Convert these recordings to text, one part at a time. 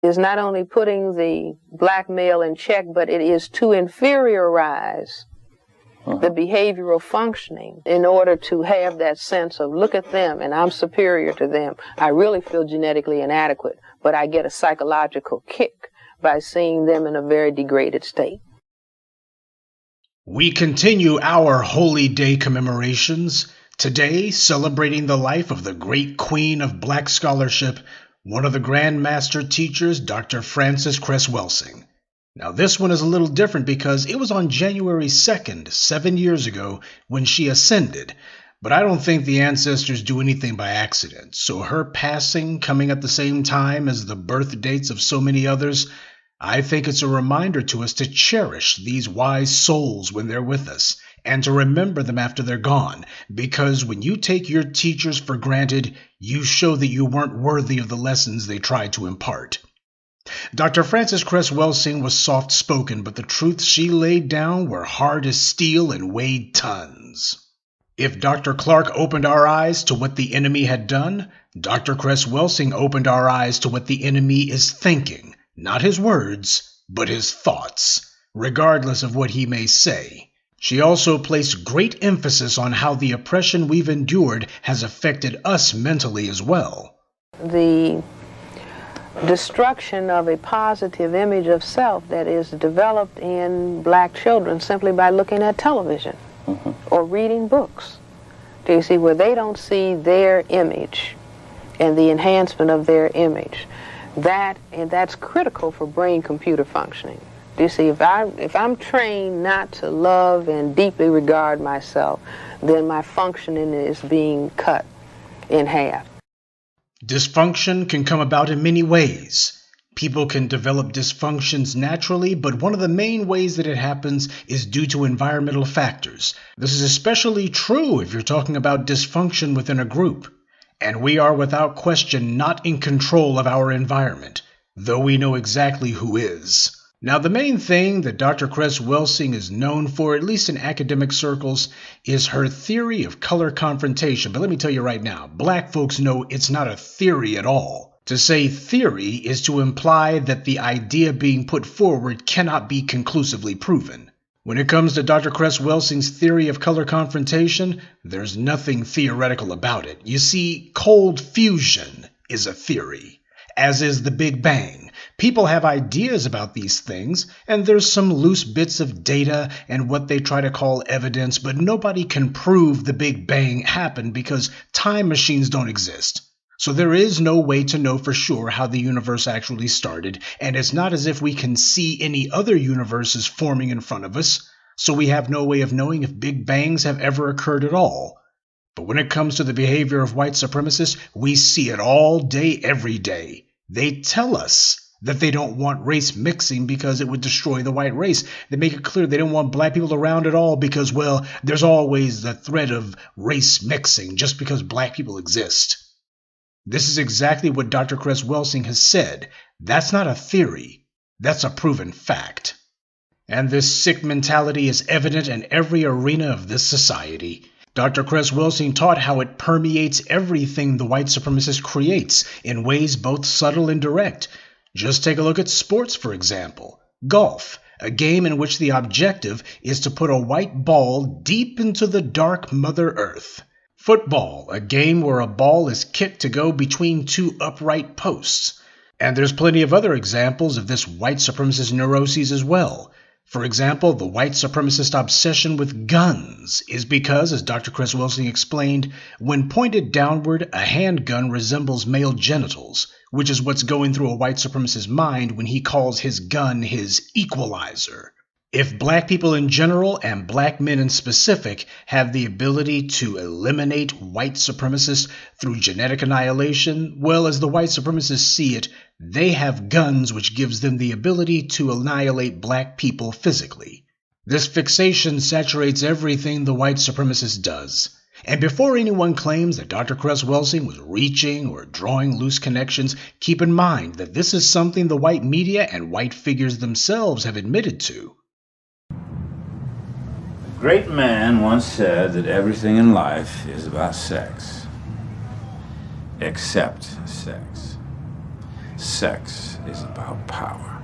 Is not only putting the black male in check, but it is to inferiorize the behavioral functioning in order to have that sense of, look at them and I'm superior to them. I really feel genetically inadequate, but I get a psychological kick by seeing them in a very degraded state. We continue our Holy Day commemorations, today celebrating the life of the great queen of black scholarship, one of the Grand Master teachers, Dr. Frances Cres Welsing. Now this one is a little different because it was on January 2nd, 7 years ago, when she ascended. But I don't think the ancestors do anything by accident, so her passing coming at the same time as the birth dates of so many others, I think it's a reminder to us to cherish these wise souls when they're with us, and to remember them after they're gone, because when you take your teachers for granted, you show that you weren't worthy of the lessons they tried to impart. Dr. Frances Cres Welsing was soft-spoken, but the truths she laid down were hard as steel and weighed tons. If Dr. Clark opened our eyes to what the enemy had done, Dr. Cres Welsing opened our eyes to what the enemy is thinking, not his words, but his thoughts, regardless of what he may say. She also placed great emphasis on how the oppression we've endured has affected us mentally as well. The destruction of a positive image of self that is developed in black children simply by looking at television or reading books. Do you see, where they don't see their image and the enhancement of their image? That's critical for brain-computer functioning. You see, if I'm trained not to love and deeply regard myself, then my functioning is being cut in half. Dysfunction can come about in many ways. People can develop dysfunctions naturally, but one of the main ways that it happens is due to environmental factors. This is especially true if you're talking about dysfunction within a group. And we are without question not in control of our environment, though we know exactly who is. Now, the main thing that Dr. Cres Welsing is known for, at least in academic circles, is her theory of color confrontation. But let me tell you right now, black folks know it's not a theory at all. To say theory is to imply that the idea being put forward cannot be conclusively proven. When it comes to Dr. Cres Welsing's theory of color confrontation, there's nothing theoretical about it. You see, cold fusion is a theory, as is the Big Bang. People have ideas about these things, and there's some loose bits of data and what they try to call evidence, but nobody can prove the Big Bang happened because time machines don't exist. So there is no way to know for sure how the universe actually started, and it's not as if we can see any other universes forming in front of us, so we have no way of knowing if Big Bangs have ever occurred at all. But when it comes to the behavior of white supremacists, we see it all day, every day. They tell us that they don't want race mixing because it would destroy the white race. They make it clear they don't want black people around at all because, well, there's always the threat of race mixing just because black people exist. This is exactly what Dr. Cres Welsing has said. That's not a theory. That's a proven fact. And this sick mentality is evident in every arena of this society. Dr. Cres Welsing taught how it permeates everything the white supremacist creates in ways both subtle and direct. Just take a look at sports, for example. Golf, a game in which the objective is to put a white ball deep into the dark Mother Earth. Football, a game where a ball is kicked to go between two upright posts. And there's plenty of other examples of this white supremacist neuroses as well. For example, the white supremacist obsession with guns is because, as Dr. Cres Welsing explained, when pointed downward, a handgun resembles male genitals, which is what's going through a white supremacist's mind when he calls his gun his equalizer. If black people in general and black men in specific have the ability to eliminate white supremacists through genetic annihilation, well, as the white supremacists see it, they have guns which gives them the ability to annihilate black people physically. This fixation saturates everything the white supremacist does. And before anyone claims that Dr. Cres Welsing was reaching or drawing loose connections, keep in mind that this is something the white media and white figures themselves have admitted to. A great man once said that everything in life is about sex, except sex. Sex is about power.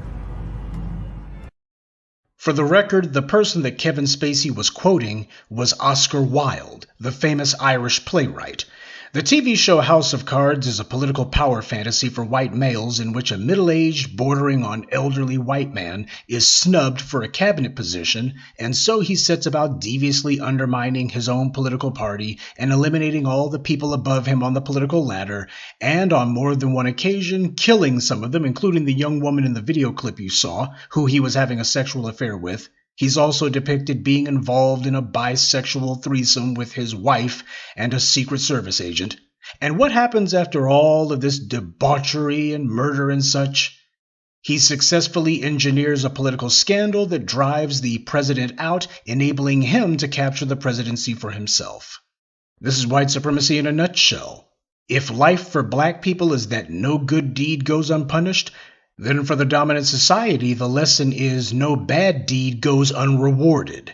For the record, the person that Kevin Spacey was quoting was Oscar Wilde, the famous Irish playwright. The TV show House of Cards is a political power fantasy for white males in which a middle-aged, bordering on elderly white man is snubbed for a cabinet position, and so he sets about deviously undermining his own political party and eliminating all the people above him on the political ladder, and on more than one occasion killing some of them, including the young woman in the video clip you saw, who he was having a sexual affair with. He's also depicted being involved in a bisexual threesome with his wife and a Secret Service agent. And what happens after all of this debauchery and murder and such? He successfully engineers a political scandal that drives the president out, enabling him to capture the presidency for himself. This is white supremacy in a nutshell. If life for black people is that no good deed goes unpunished, then for the dominant society, the lesson is no bad deed goes unrewarded.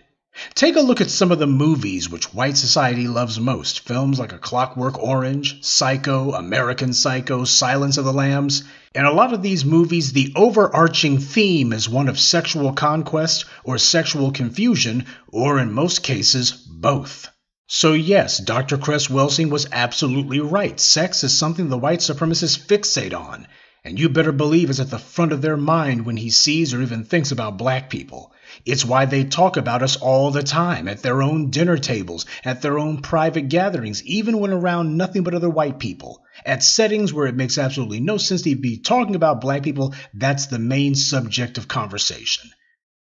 Take a look at some of the movies which white society loves most. Films like A Clockwork Orange, Psycho, American Psycho, Silence of the Lambs. In a lot of these movies, the overarching theme is one of sexual conquest or sexual confusion, or in most cases, both. So yes, Dr. Cres Welsing was absolutely right. Sex is something the white supremacists fixate on. And you better believe it's at the front of their mind when he sees or even thinks about black people. It's why they talk about us all the time, at their own dinner tables, at their own private gatherings, even when around nothing but other white people. At settings where it makes absolutely no sense to be talking about black people, that's the main subject of conversation.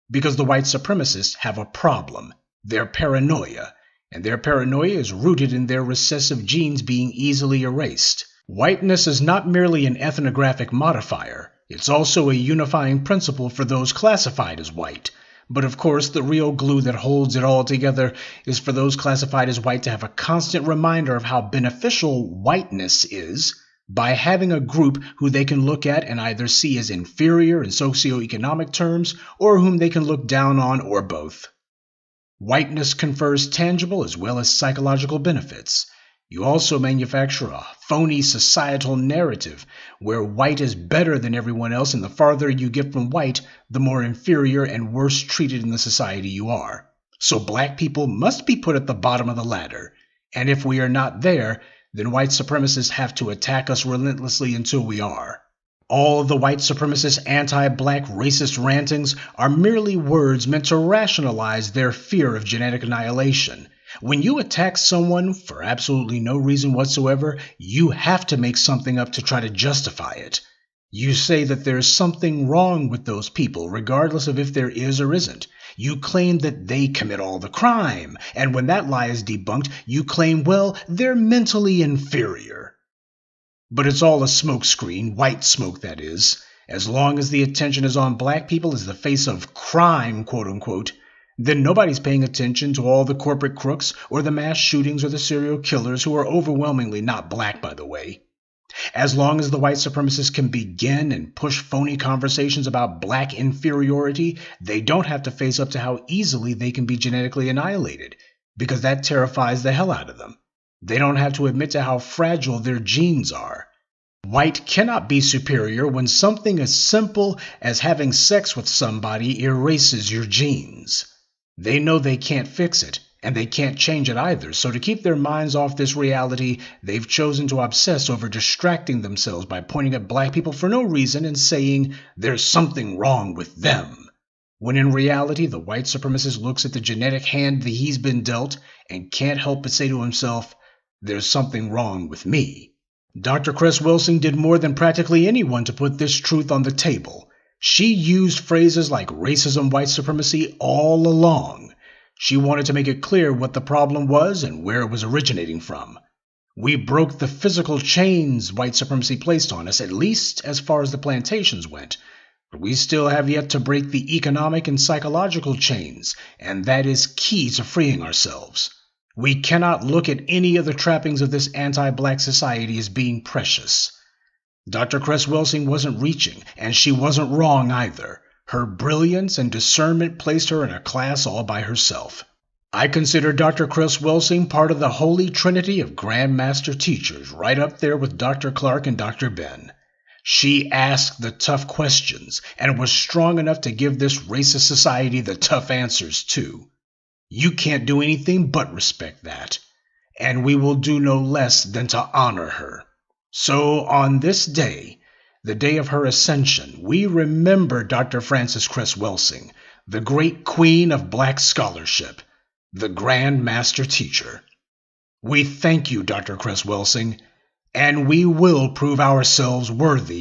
Because the white supremacists have a problem. Their paranoia. And their paranoia is rooted in their recessive genes being easily erased. Whiteness is not merely an ethnographic modifier, it's also a unifying principle for those classified as white. But of course, the real glue that holds it all together is for those classified as white to have a constant reminder of how beneficial whiteness is by having a group who they can look at and either see as inferior in socioeconomic terms or whom they can look down on, or both. Whiteness confers tangible as well as psychological benefits. You also manufacture a phony societal narrative where white is better than everyone else, and the farther you get from white, the more inferior and worse treated in the society you are. So black people must be put at the bottom of the ladder, and if we are not there, then white supremacists have to attack us relentlessly until we are. All of the white supremacist anti-black racist rantings are merely words meant to rationalize their fear of genetic annihilation. When you attack someone for absolutely no reason whatsoever, you have to make something up to try to justify it. You say that there's something wrong with those people, regardless of if there is or isn't. You claim that they commit all the crime, and when that lie is debunked, you claim, well, they're mentally inferior. But it's all a smokescreen, white smoke that is. As long as the attention is on black people as the face of crime, quote-unquote, then nobody's paying attention to all the corporate crooks or the mass shootings or the serial killers, who are overwhelmingly not black, by the way. As long as the white supremacists can begin and push phony conversations about black inferiority, they don't have to face up to how easily they can be genetically annihilated, because that terrifies the hell out of them. They don't have to admit to how fragile their genes are. White cannot be superior when something as simple as having sex with somebody erases your genes. They know they can't fix it, and they can't change it either, so to keep their minds off this reality, they've chosen to obsess over distracting themselves by pointing at black people for no reason and saying there's something wrong with them. When in reality, the white supremacist looks at the genetic hand that he's been dealt and can't help but say to himself, there's something wrong with me. Dr. Cres Welsing did more than practically anyone to put this truth on the table. She used phrases like racism, white supremacy all along. She wanted to make it clear what the problem was and where it was originating from. We broke the physical chains white supremacy placed on us, at least as far as the plantations went. But we still have yet to break the economic and psychological chains, and that is key to freeing ourselves. We cannot look at any of the trappings of this anti-black society as being precious. Dr. Cres Welsing wasn't reaching, and she wasn't wrong either. Her brilliance and discernment placed her in a class all by herself. I consider Dr. Cres Welsing part of the holy trinity of Grand Master teachers, right up there with Dr. Clark and Dr. Ben. She asked the tough questions and was strong enough to give this racist society the tough answers too. You can't do anything but respect that, and we will do no less than to honor her. So on this day, the day of her ascension, we remember Dr. Frances Cress Welsing, the great queen of black scholarship, the Grand Master Teacher. We thank you, Dr. Cress Welsing, and we will prove ourselves worthy